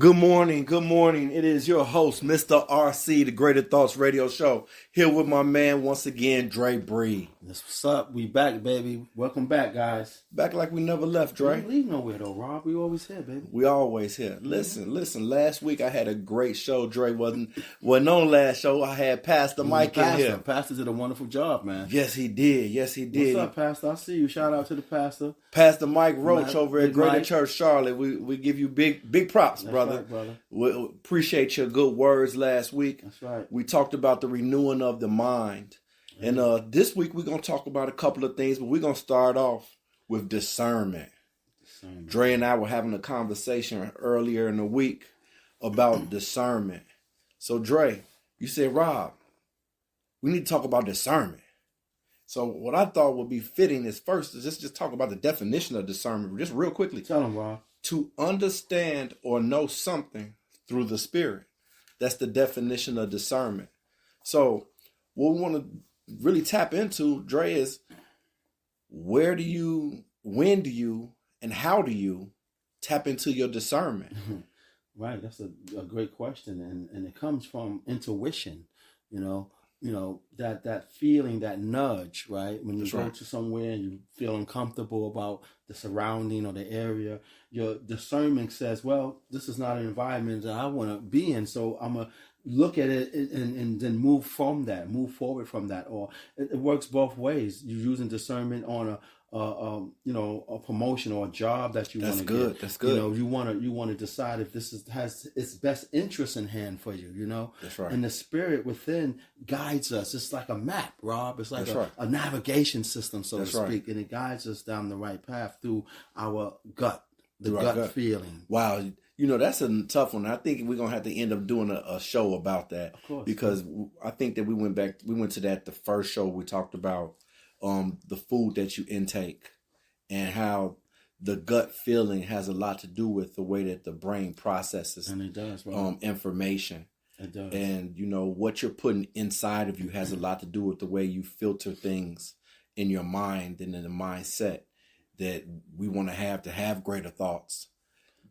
Good morning. Good morning. It is your host, Mr. RC, the Greater Thoughts Radio Show. Here with my man once again, Dre Bre. That's what's up. We back, baby. Welcome back, guys. Back like we never left, Dre. We don't leave nowhere though, Rob. We always here, baby. We always here. Listen. Last week I had a great show. Dre wasn't on last show. I had Pastor Mike in here. Pastor did a wonderful job, man. Yes, he did. What's up, Pastor? I see you. Shout out to the pastor. Pastor Mike Roach over at Greater Mike. Church Charlotte. We give you big props, That's brother. right, brother. We appreciate your good words last week. That's right. We talked about the renewing of the mind. And this week we're going to talk about a couple of things, but we're going to start off with discernment. Dre and I were having a conversation earlier in the week about discernment. So Dre, you said, Rob, we need to talk about discernment. So what I thought would be fitting is first just talk about the definition of discernment, just real quickly. Tell them, Rob. To understand or know something through the Spirit. That's the definition of discernment. So what we want to really tap into, Dre, is when do you, and how do you tap into your discernment? Right, that's a great question, and it comes from intuition. That feeling, that nudge, right? When you go to somewhere and you feel uncomfortable about the surrounding or the area, your discernment says, well, this is not an environment that I want to be in, so I'm going to look at it and then move forward from that. Or it works both ways. You're using discernment on a promotion or a job that you want to get. That's good. You want to decide if this has its best interest in hand for you. That's right. And the Spirit within guides us. It's like a map, Rob. It's like a navigation system, so to speak, and it guides us down the right path through our gut, the gut feeling. Wow. That's a tough one. I think we're going to have to end up doing a show about that. Of course. Because I think that we went to that the first show. We talked about the food that you intake and how the gut feeling has a lot to do with the way that the brain processes and it does, right? Information. It does. And, what you're putting inside of you has a lot to do with the way you filter things in your mind and in the mindset that we want to have greater thoughts,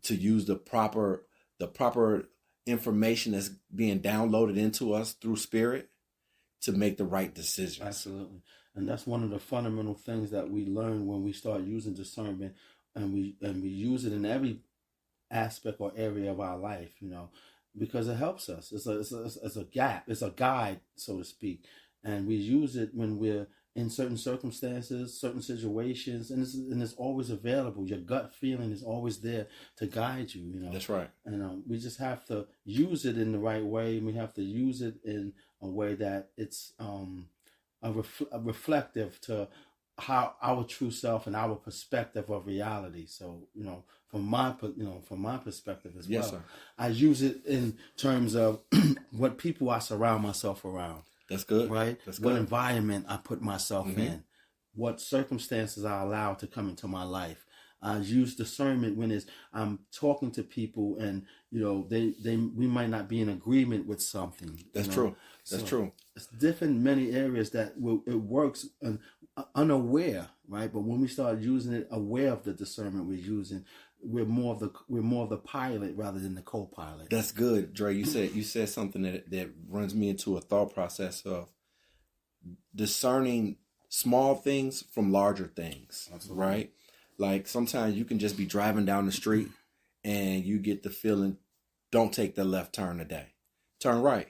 to use the proper information that's being downloaded into us through Spirit to make the right decisions. Absolutely. And that's one of the fundamental things that we learn when we start using discernment, and we use it in every aspect or area of our life, because it helps us. It's a gap. It's a guide, so to speak. And we use it when we're in certain circumstances, certain situations, and it's always available. Your gut feeling is always there to guide you. That's right. And we just have to use it in the right way. And we have to use it in a way that it's reflective to how our true self and our perspective of reality. So, from my perspective as well, yes, sir. I use it in terms of what people I surround myself around. That's good. Right? That's what good. environment I put myself in, what circumstances I allow to come into my life. I use discernment when I'm talking to people and, we might not be in agreement with something. That's true. That's true. It's different in many areas that it works unaware, right? But when we start using it aware of the discernment we're using, we're more of the pilot rather than the co-pilot. That's good, Dre. You said something that runs me into a thought process of discerning small things from larger things. Absolutely. Right? Like sometimes you can just be driving down the street and you get the feeling, don't take the left turn today. Turn right.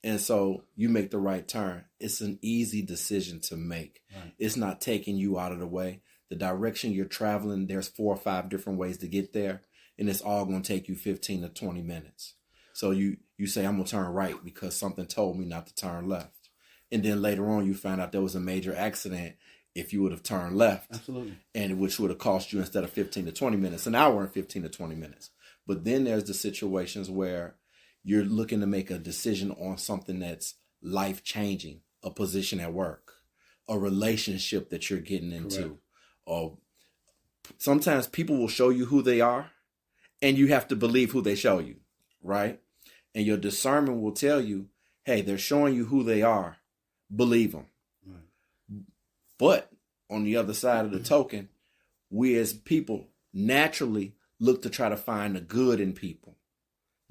And so you make the right turn. It's an easy decision to make. Right. It's not taking you out of the way. The direction you're traveling, there's 4 or 5 different ways to get there, and it's all going to take you 15 to 20 minutes. So you say, I'm going to turn right because something told me not to turn left. And then later on, you find out there was a major accident if you would have turned left. Absolutely. And which would have cost you, instead of 15 to 20 minutes, an hour and 15 to 20 minutes. But then there's the situations where you're looking to make a decision on something that's life-changing, a position at work, a relationship that you're getting into. Correct. Or sometimes people will show you who they are, and you have to believe who they show you, right? And your discernment will tell you, hey, they're showing you who they are. Believe them. Right. But on the other side of the token, we as people naturally look to try to find the good in people.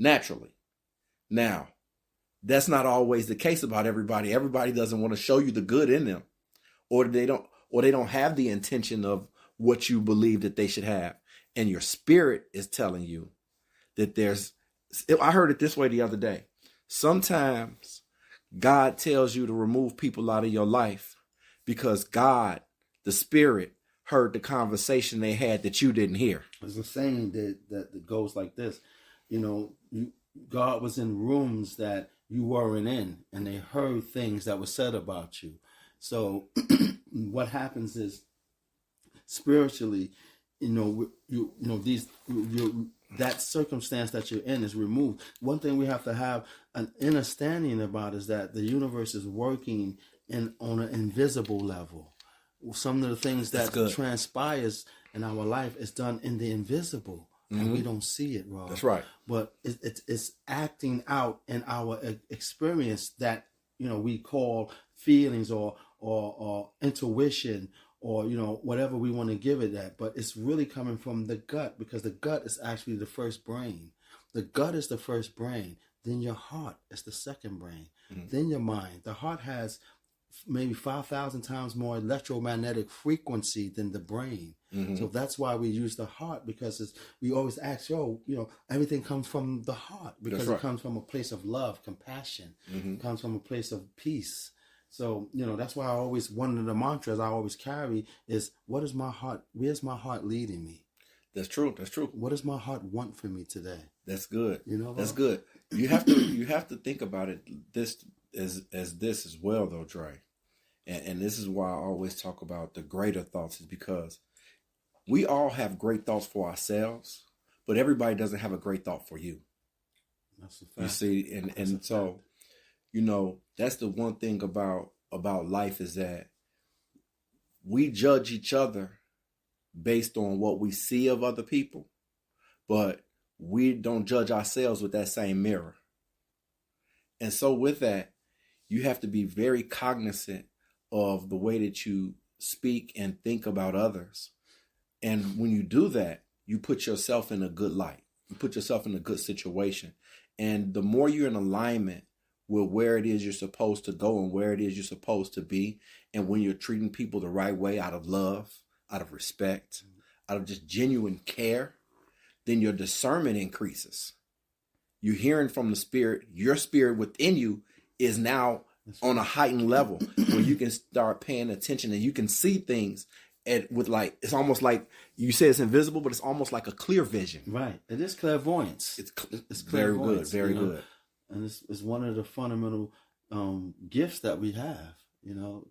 naturally. Now, that's not always the case about everybody. Everybody doesn't want to show you the good in them, or they don't have the intention of what you believe that they should have. And your spirit is telling you that I heard it this way the other day. Sometimes God tells you to remove people out of your life because God, the spirit, heard the conversation they had that you didn't hear. There's a saying that goes like this. God was in rooms that you weren't in, and they heard things that were said about you. So what happens is, spiritually, that circumstance that you're in is removed. One thing we have to have an understanding about is that the universe is working on an invisible level. Some of the things that transpires in our life is done in the invisible, and we don't see it, Rob. That's right. But it's acting out in our experience that we call feelings or intuition, or whatever we want to give it that. But it's really coming from the gut, because the gut is actually the first brain. The gut is the first brain. Then your heart is the second brain. Then your mind. The heart has maybe 5,000 times more electromagnetic frequency than the brain. So that's why we use the heart, because we always ask, everything comes from the heart, because it comes from a place of love, compassion. It comes from a place of peace. So, that's why one of the mantras I always carry is, what is my heart? Where's my heart leading me? That's true. That's true. What does my heart want from me today? That's good. That's good. You have to think about it this as well, though, Dre. And this is why I always talk about the greater thoughts, is because we all have great thoughts for ourselves, but everybody doesn't have a great thought for you. That's a fact. You see, and so, that's the one thing about life, is that we judge each other based on what we see of other people, but we don't judge ourselves with that same mirror. And so with that, you have to be very cognizant of the way that you speak and think about others. And when you do that, you put yourself in a good light. You put yourself in a good situation. And the more you're in alignment with where it is you're supposed to go and where it is you're supposed to be, and when you're treating people the right way, out of love, out of respect, out of just genuine care, then your discernment increases. You're hearing from the spirit. Your spirit within you is now on a heightened level where you can start paying attention, and you can see things it's almost like, you say it's invisible, but it's almost like a clear vision. Right. It is clairvoyance. It's very good. Very good. And it's one of the fundamental gifts that we have.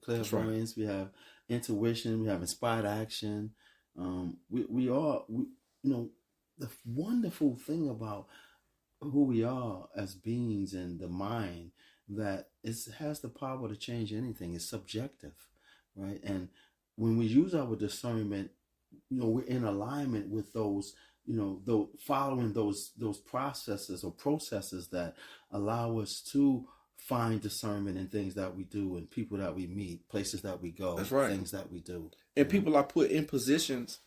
Clairvoyance. Right. We have intuition. We have inspired action. The wonderful thing about who we are as beings and the mind, that it has the power to change anything. It's subjective, right? And when we use our discernment, we're in alignment with those, following those processes that allow us to find discernment in things that we do, and people that we meet, places that we go. That's right. Things that we do. And people are put in positions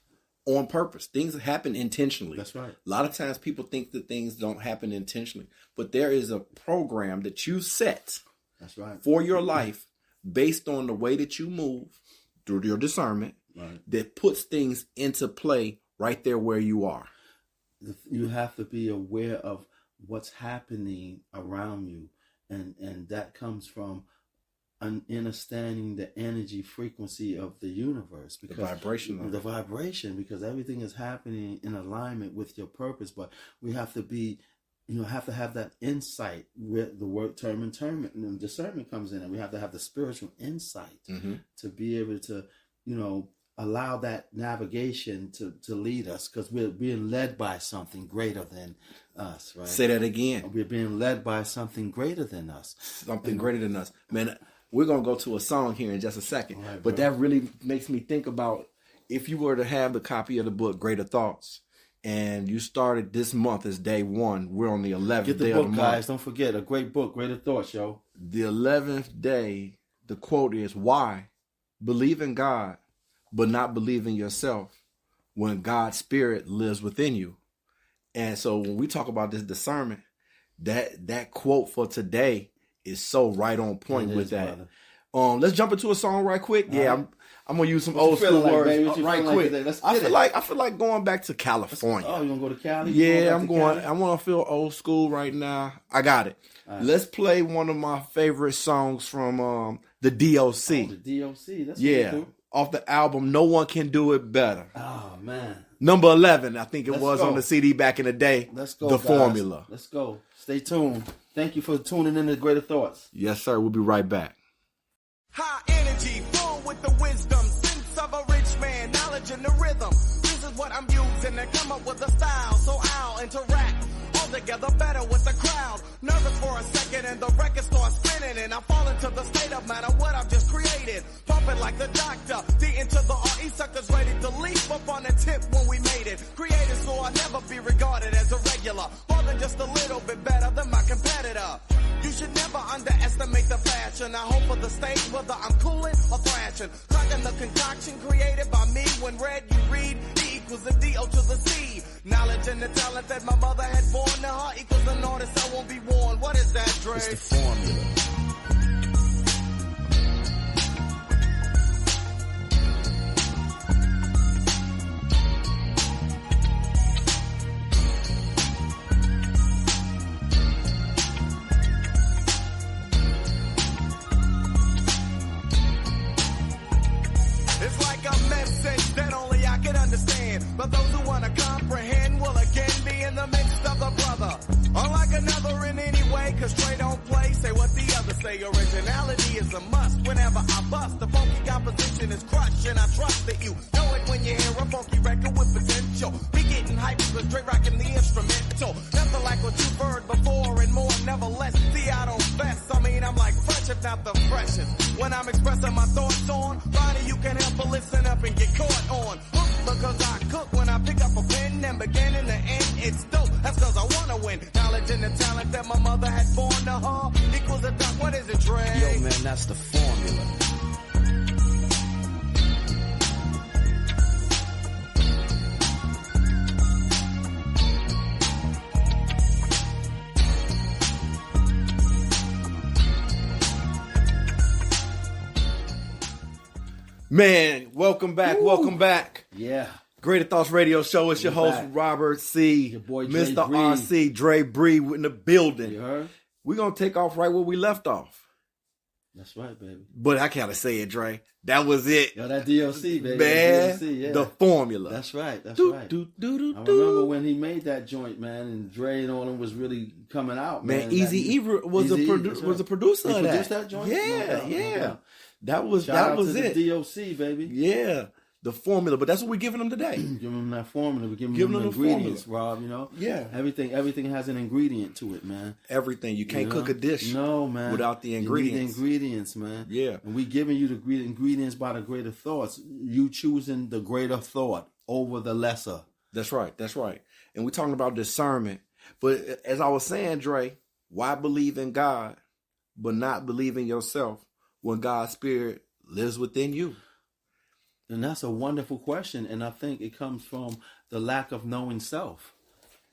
on purpose. Things happen intentionally. That's right. A lot of times people think that things don't happen intentionally, but there is a program that you set. That's right. For your life, based on the way that you move through your discernment, right, that puts things into play right there where you are. You have to be aware of what's happening around you, and that comes from understanding the energy frequency of the universe, because the vibration, because everything is happening in alignment with your purpose. But we have to be, have to have that insight, where the word and discernment comes in, and we have to have the spiritual insight to be able to, allow that navigation to lead us, because we're being led by something greater than us, right? Say that again. We're being led by something greater than us. Something greater than us. Man, we're going to go to a song here in just a second. Right, but that really makes me think about, if you were to have the copy of the book, Greater Thoughts, and you started this month as day 1, we're on the 11th Get the day book, of the month. guys. Don't forget, a great book, Greater Thoughts, yo. The 11th day, the quote is, why believe in God, but not believe in yourself when God's spirit lives within you? And so when we talk about this discernment, that quote for today is so right on point with that. Brother. Let's jump into a song right quick. Yeah, I'm gonna use some old school like, words right quick. I feel like going back to California. Oh, you gonna go to Cali? Yeah, I'm going. I want to feel old school right now. I got it. Right. Let's play one of my favorite songs from the DOC. Oh, the DOC. That's yeah, cool. Off the album No One Can Do It Better. Oh man, number 11. I think it was on the CD back in the day. Let's go. The guys. Formula. Let's go. Stay tuned. Thank you for tuning in to Greater Thoughts. Yes, sir. We'll be right back. High energy, full with the wisdom, sense of a rich man, knowledge in the rhythm. This is what I'm using to come up with a style, so I'll interact all together better with the crowd. Nervous for a second and the record starts spinning and I fall into the state of matter what I've just created. Pumping like the doctor, D into the RE suckers ready to leap up on the tip when we made it. Created so I'll never be regarded as a regular, more than just a little bit better than my competitor. You should never underestimate the passion. I hope for the stage whether I'm cooling or thrashing. Cracking the concoction created by me. When read, you read. E equals the D-O to the C. Knowledge and the talent that my mother had born to her equals an artist I won't be warned. What is that, Dre? It's the formula. But those who want to comprehend will again be in the midst of the brother. Unlike another in any way, cause Dre don't play, say what the others say. Originality is a must whenever I bust. The funky composition is crushed and I trust that you know it when you hear a funky record with potential. Be getting hyped cause Dre rocking the instrumental. Nothing like what you've heard before and more, nevertheless. See, I don't fess, I mean I'm like fresh if not the freshest. When I'm expressing my thoughts on, Ronnie, you can help but listen up and get caught on. Because I cook when I pick up a pen and begin in the end, it's dope. That's cause I wanna win. Knowledge and the talent that my mother had born to her equals a duck. What is it, Dre? Yo, man, that's the formula. Man, welcome back. Woo. Welcome back. Yeah. Greater Thoughts Radio Show. It's your host, back. Robert C. Your boy, Mr. Bre. RC, Dre Bre in the building. You heard? We're going to take off right where we left off. That's right, baby. But I gotta say it, Dre. That was it. Yo, that DOC, baby. Man, DOC, yeah. The formula. That's right. That's right. I remember when he made that joint, man, and Dre and all them was really coming out, man. Easy E was a producer of that. He produced that joint? Yeah. That was Shout out to it. The DOC, baby. Yeah. The formula, but that's what we're giving them today. Giving them that formula. We're giving them the ingredients, Rob, you know? Yeah. Everything has an ingredient to it, man. Everything. You can't cook a dish man. without the ingredients. You need the ingredients, man. Yeah. And we giving you the ingredients by the greater thoughts. You choosing the greater thought over the lesser. That's right. And we're talking about discernment. But as I was saying, Dre, why believe in God but not believe in yourself when God's spirit lives within you? And that's a wonderful question. And I think it comes from the lack of knowing self.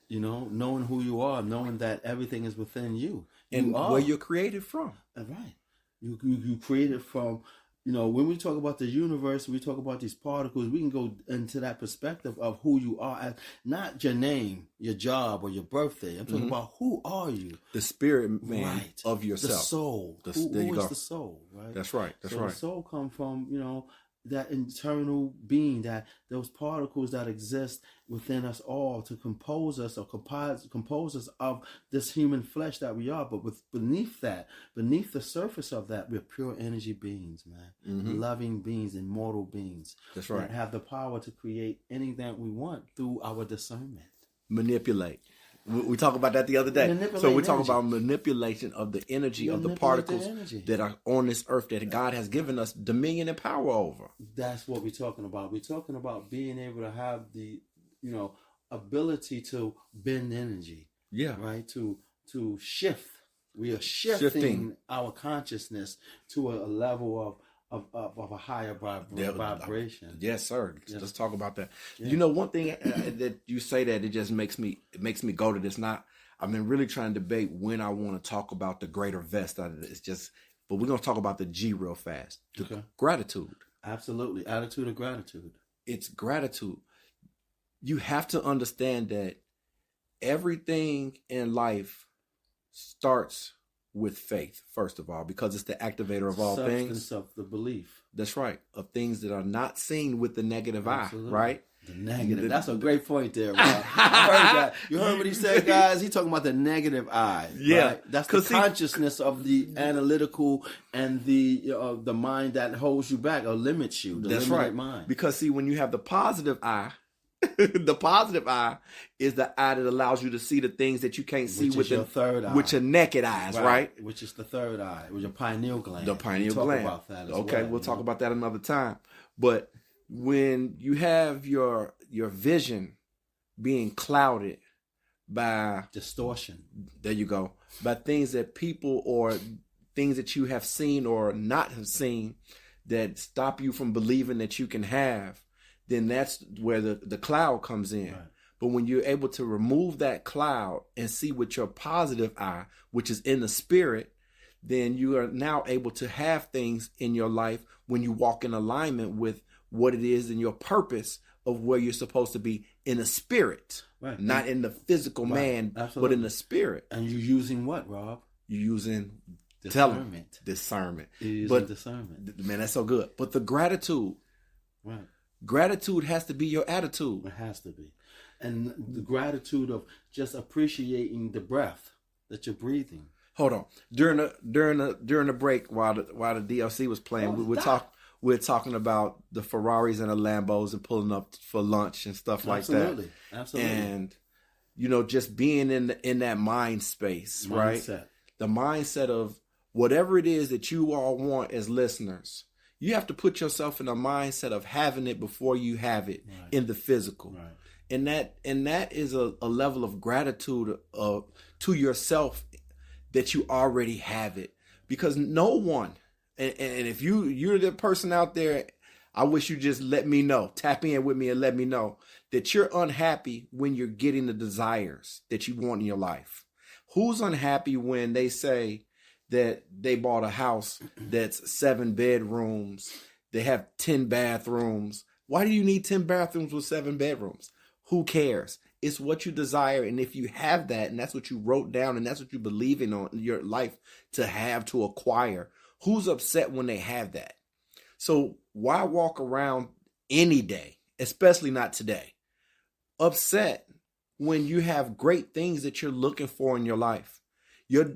You know, knowing who you are, knowing that everything is within you. And where you're created from. Right. You created from, you know, when we talk about the universe, we talk about these particles, we can go into that perspective of who you are as not your name, your job, or your birthday. I'm talking about who are you? The spirit man of yourself. The soul. Who is the soul, right? That's right. The soul comes from, you know, that internal being, that those particles that exist within us all to compose us or compose us of this human flesh that we are. But beneath the surface of that, we're pure energy beings, man. Loving beings, immortal beings. That's right. That have the power to create anything that we want through our discernment. Manipulate. We talked about that the other day. So we're talking about manipulation of the energy of the particles that are on this earth that God has given us dominion and power over. That's what we're talking about. We're talking about being able to have the, you know, ability to bend energy. Yeah. Right? To shift. We are shifting our consciousness to a level of a higher vibration. Yes, sir. Yeah. Let's talk about that. Yeah. You know, one thing that you say that it just makes me go to this. Not, I've been really trying to debate when I want to talk about the greater vest out of this. But we're gonna talk about the G real fast. Gratitude. Absolutely, attitude of gratitude. It's gratitude. You have to understand that everything in life starts with faith, first of all, because it's the activator of all things. Substance of the belief. That's right. Of things that are not seen with the negative Absolutely. eye, right? The negative. That's a great point there, bro. I heard that. You heard what he said, guys? He talking about the negative eye. Yeah. Right? That's the consciousness of the analytical and the mind that holds you back or limits you. That's right. Mind. Because see, when you have the positive eye, the positive eye is the eye that allows you to see the things that you can't see with your third eye. with your naked eyes, right? Which is the third eye, with your pineal gland. The pineal gland. Talk about that as okay, well, we'll talk about that another time. But when you have your vision being clouded by distortion, there you go, by things that people or things that you have seen or not have seen that stop you from believing that you can have, then that's where the cloud comes in. Right. But when you're able to remove that cloud and see with your positive eye, which is in the spirit, then you are now able to have things in your life when you walk in alignment with what it is and your purpose of where you're supposed to be in the spirit, right? Not in the physical man, absolutely. but in the spirit. And you're using what, Rob? You're using discernment. Discernment. You're using discernment. Man, that's so good. But the gratitude, right? Gratitude has to be your attitude. It has to be. And the gratitude of just appreciating the breath that you're breathing. Hold on. During the break while the DLC was playing, we were talking about the Ferraris and the Lambos and pulling up for lunch and stuff like that. Absolutely. And just being in that mind space, right? The mindset of whatever it is that you all want as listeners. You have to put yourself in a mindset of having it before you have it in the physical. Right. And that is a level of gratitude to yourself that you already have it. Because no one, and if you're the person out there, I wish you just let me know, tap in with me and let me know that you're unhappy when you're getting the desires that you want in your life. Who's unhappy when they say that they bought a house that's 7 bedrooms, they have 10 bathrooms? Why do you need 10 bathrooms with 7 bedrooms? Who cares? It's what you desire. And if you have that, and that's what you wrote down, and that's what you believe in your life to have, to acquire, who's upset when they have that? So why walk around any day, especially not today, upset when you have great things that you're looking for in your life?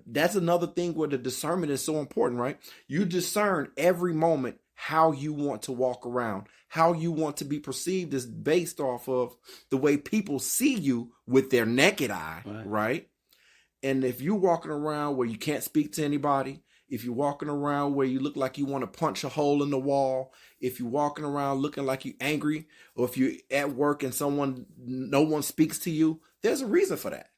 That's another thing where the discernment is so important, right? You discern every moment how you want to walk around, how you want to be perceived is based off of the way people see you with their naked eye, right? And if you're walking around where you can't speak to anybody, if you're walking around where you look like you want to punch a hole in the wall, if you're walking around looking like you're angry, or if you're at work and no one speaks to you, there's a reason for that.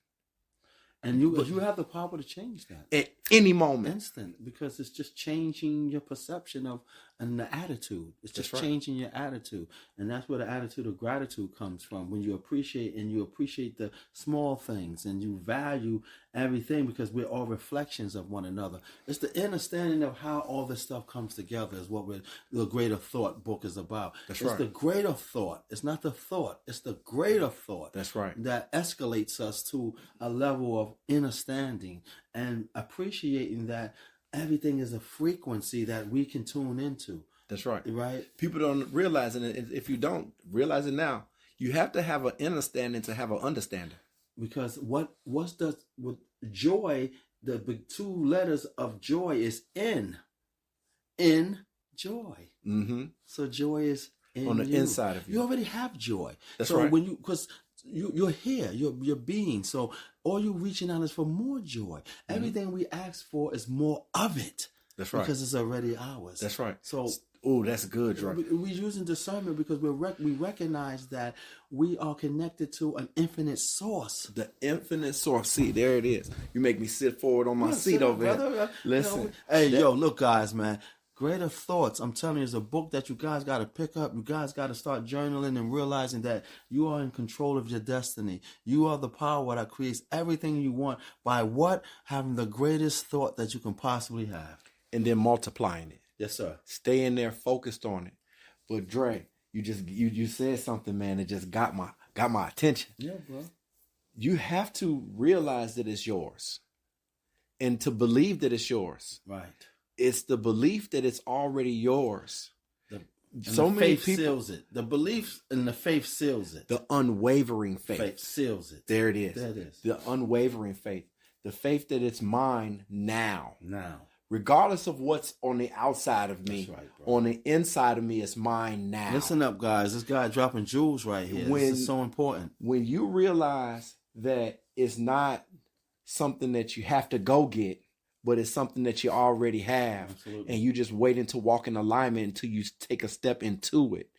And you have the power to change that at any moment, instant, because it's just changing your perception of and the attitude. It's just changing your attitude, and that's where the attitude of gratitude comes from. When you appreciate the small things and you value everything, because we're all reflections of one another. It's the understanding of how all this stuff comes together is what the Greater Thought book is about. It's the greater thought. It's not the thought. It's the greater thought. That's right. That escalates us to a level of understanding and appreciating that everything is a frequency that we can tune into. That's right. Right? People don't realize it. And if you don't realize it now, you have to have an understanding to have an understanding. Because with joy, the big 2 letters of joy is in joy. Mm-hmm. So joy is on the inside of you. You already have joy. That's so right. Because you're here, you're being. So all you're reaching out is for more joy. Mm-hmm. Everything we ask for is more of it. That's right. Because it's already ours. That's right. So, that's good, Dre. We're using discernment because we recognize that we are connected to an infinite source. The infinite source. See, there it is. You make me sit forward on my seat over here. Listen. Look, guys, man. Greater Thoughts. I'm telling you, it's a book that you guys got to pick up. You guys got to start journaling and realizing that you are in control of your destiny. You are the power that creates everything you want by what? Having the greatest thought that you can possibly have. And then multiplying it. Yes, sir. Stay in there, focused on it. But Dre, you said something, man, that just got my attention. Yeah, bro. You have to realize that it's yours. And to believe that it's yours. Right. It's the belief that it's already yours. So many people seals it. The belief and the faith seals it. The unwavering faith. Faith seals it. There it is. There it is. The unwavering faith. The faith that it's mine now. Now. Regardless of what's on the outside of me, That's right, bro. On the inside of me, it's mine now. Listen up, guys. This guy dropping jewels right here. This is so important. When you realize that it's not something that you have to go get, but it's something that you already have. Absolutely. And you just waiting to walk in alignment until you take a step into it.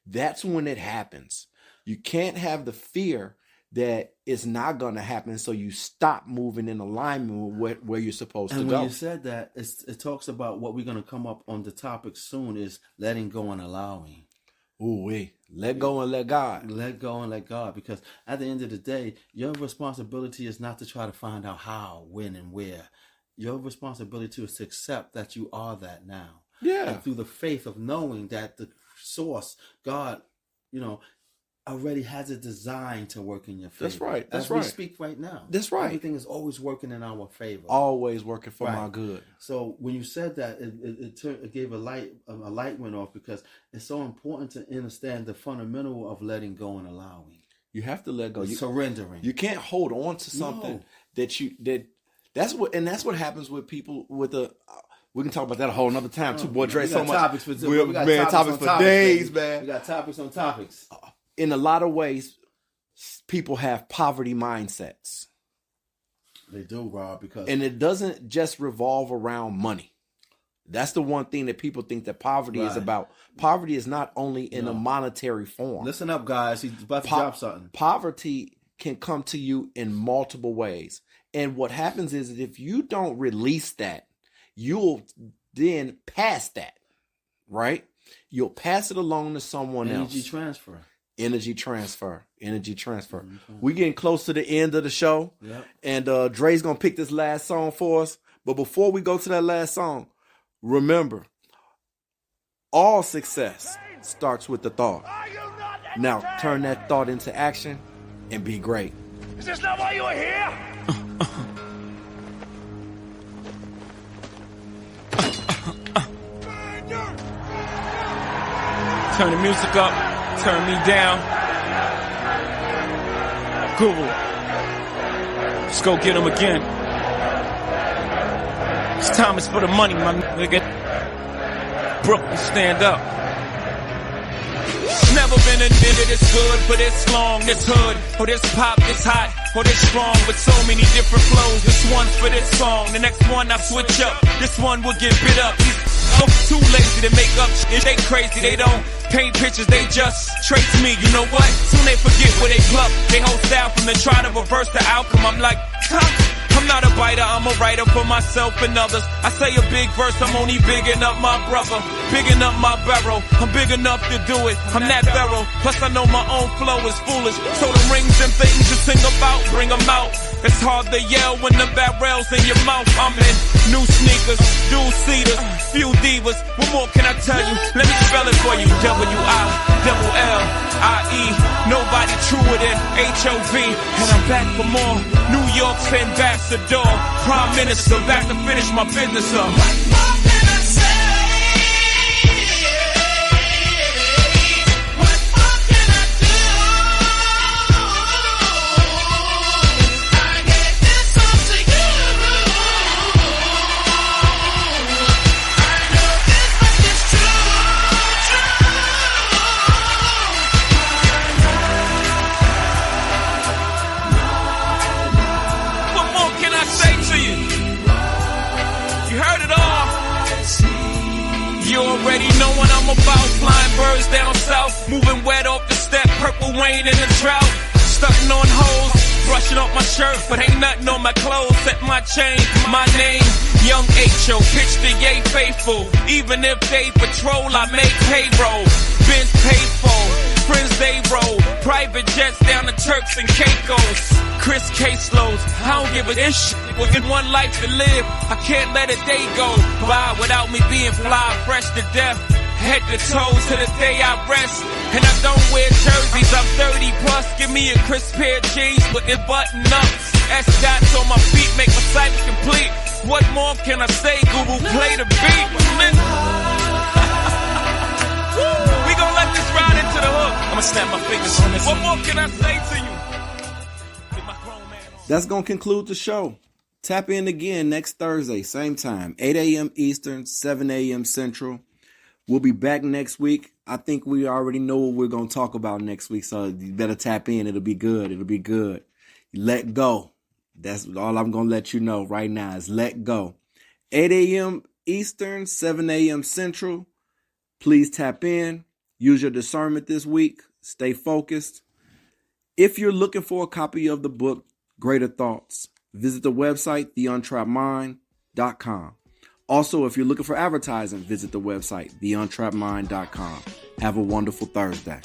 That's when it happens. You can't have the fear that it's not going to happen, so you stop moving in alignment with where you're supposed to go. And when you said that, it talks about what we're going to come up on the topic soon is letting go and allowing. Ooh, let go and let God. Let go and let God, because at the end of the day, your responsibility is not to try to find out how, when, and where. Your responsibility is to accept that you are that now. Yeah. And through the faith of knowing that the source, God, already has a design to work in your favor. That's right. That's As right. we speak right now. That's right. Everything is always working in our favor. Always working for my good. So when you said that, it gave a light went off, because it's so important to understand the fundamental of letting go and allowing. You have to let go. Surrendering. You can't hold on to something that's what happens with people with we can talk about that a whole nother time too. Boy, Dre, so much. Topics for days, man. We got topics on topics. In a lot of ways, people have poverty mindsets. They do, Rob, and it doesn't just revolve around money. That's the one thing that people think that poverty is about. Poverty is not only in a monetary form. Listen up, guys. He's about to drop something. Poverty can come to you in multiple ways. And what happens is that if you don't release that, you'll then pass that, right? You'll pass it along to someone else. Energy transfer. Mm-hmm. We're getting close to the end of the show. Yep. And Dre's going to pick this last song for us. But before we go to that last song, remember, all success starts with the thought. Now turn that thought into action and be great. Is this not why you are here? Turn the music up, turn me down. Google. Let's go get him again. This time is for the money, my nigga. Brooklyn, stand up. Never been a nigga this good for this long, this hood, or this pop, this hot, or this strong, with so many different flows. This one's for this song, the next one I switch up. This one will get bit up. These too lazy to make up shit, they crazy, they don't paint pictures, they just trace me. You know what? Soon they forget where they pluck. They whole style from the try to reverse the outcome. I'm like, I'm not a biter, I'm a writer for myself and others. I say a big verse, I'm only bigging up my brother, bigging up my barrel. I'm big enough to do it, I'm that barrel. Plus I know my own flow is foolish. So the rings and things you sing about, bring them out. It's hard to yell when the barrel's in your mouth. I'm in new sneakers, dual seaters, few divas. What more can I tell you? Let me spell it for you. W-I-L-L-I-E. Nobody truer than H-O-V. And I'm back for more. New York's ambassador, prime minister, back to finish my business up. You already know what I'm about. Flying birds down south, moving wet off the step. Purple rain in the drought. Stuck on hoes, Brushing off my shirt, but ain't nothing on my clothes except my chain, my name. Young H.O. pitch the yay faithful. Even if they patrol, I make payroll. Benz paid for, friends they roll. Private jets down to Turks and Caicos. Chris caseloads, I don't give a shit. Within one life to live, I can't let a day go by without me being fly, fresh to death. Head to toes to the day I rest. And I don't wear jerseys, I'm 30 plus. Give me a crisp pair of jeans with the button ups. S-dots on my feet make my cycle complete. What more can I say, Guru? Play the beat. We gon' let this ride into the hook. I'ma snap my fingers on this. What more can I say to you? That's going to conclude the show. Tap in again next Thursday, same time, 8 a.m. Eastern, 7 a.m. Central. We'll be back next week. I think we already know what we're going to talk about next week, so you better tap in. It'll be good. It'll be good. Let go. That's all I'm going to let you know right now is let go. 8 a.m. Eastern, 7 a.m. Central. Please tap in. Use your discernment this week. Stay focused. If you're looking for a copy of the book, Greater Thoughts, visit the website, theuntrappedmind.com. Also, if you're looking for advertising, visit the website, theuntrappedmind.com. Have a wonderful Thursday.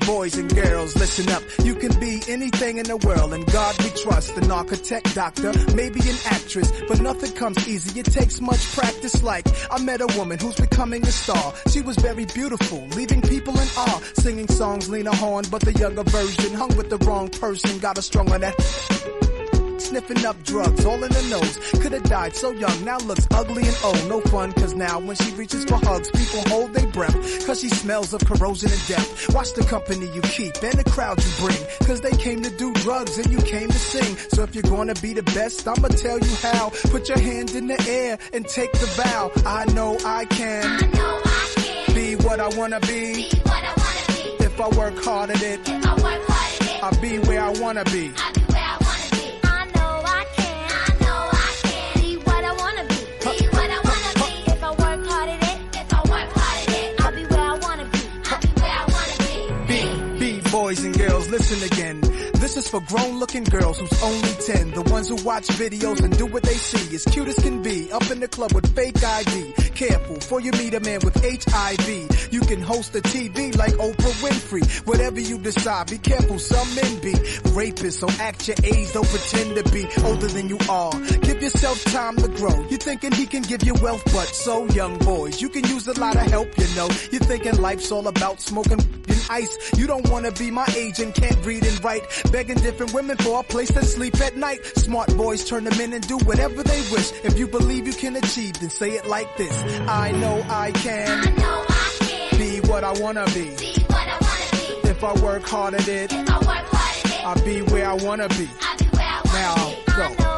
Boys and girls, listen up. You can be anything in the world, and God we trust. An architect, doctor, maybe an actress, but nothing comes easy. It takes much practice. Like I met a woman who's becoming a star. She was very beautiful, leaving people in awe. Singing songs, Lena Horne, but the younger version hung with the wrong person. Got her strung on that. Sniffing up drugs, all in the nose. Could've died so young, now looks ugly and old. No fun, cause now when she reaches for hugs, people hold their breath, cause she smells of corrosion and death. Watch the company you keep and the crowd you bring, cause they came to do drugs and you came to sing. So if you're gonna be the best, I'ma tell you how. Put your hand in the air and take the vow. I know I can, be what I wanna be. If I work hard at it, I'll be where I wanna be. Boys and girls, listen again. This is for grown-looking girls who's only 10. The ones who watch videos and do what they see. As cute as can be, up in the club with fake ID. Careful, before you meet a man with HIV. You can host a TV like Oprah Winfrey. Whatever you decide, be careful, some men be rapists. So act your age, don't pretend to be older than you are. Give yourself time to grow. You're thinking he can give you wealth, but so young boys, you can use a lot of help, you know. You're thinking life's all about smoking and ice. You don't want to be my age and can't read and write. Begging different women for a place to sleep at night. Smart boys turn them in and do whatever they wish. If you believe you can achieve, then say it like this. I know I can, be what I wanna be. If I work hard at it, I'll be where I wanna be. Now go.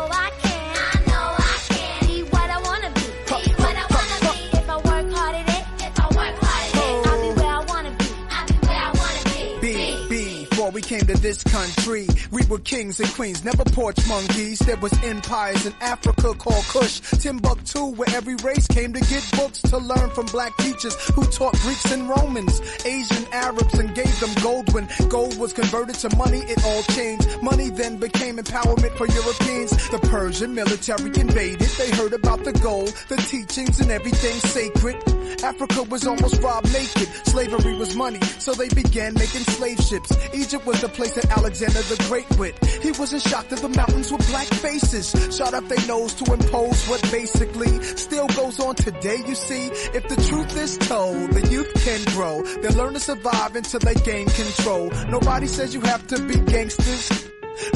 We came to this country, we were kings and queens, never porch monkeys. There was empires in Africa called Kush, Timbuktu, where every race came to get books to learn from black teachers who taught Greeks and Romans, Asian Arabs, and gave them gold. When gold was converted to money, it all changed. Money then became empowerment for Europeans. The Persian military invaded, they heard about the gold, the teachings and everything sacred. Africa was almost robbed naked, slavery was money, so they began making slave ships. Egypt was the place that Alexander the Great went. He wasn't shocked that the mountains were black faces, shot up their nose to impose what basically still goes on today. You see, if the truth is told, the youth can grow. They'll learn to survive until they gain control. Nobody says you have to be gangsters.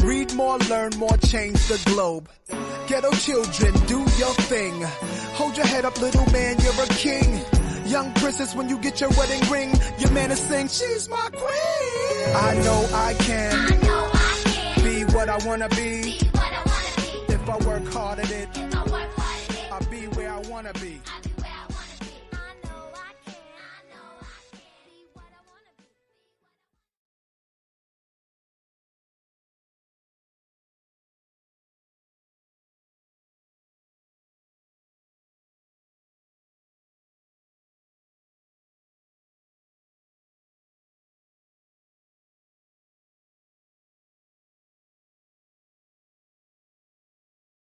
Read more, learn more, change the globe. Ghetto children, do your thing. Hold your head up, little man, you're a king. Young princess, when you get your wedding ring, your man is saying, she's my queen. I know I can, be what I wanna be. If I work hard at it, I'll be where I wanna be.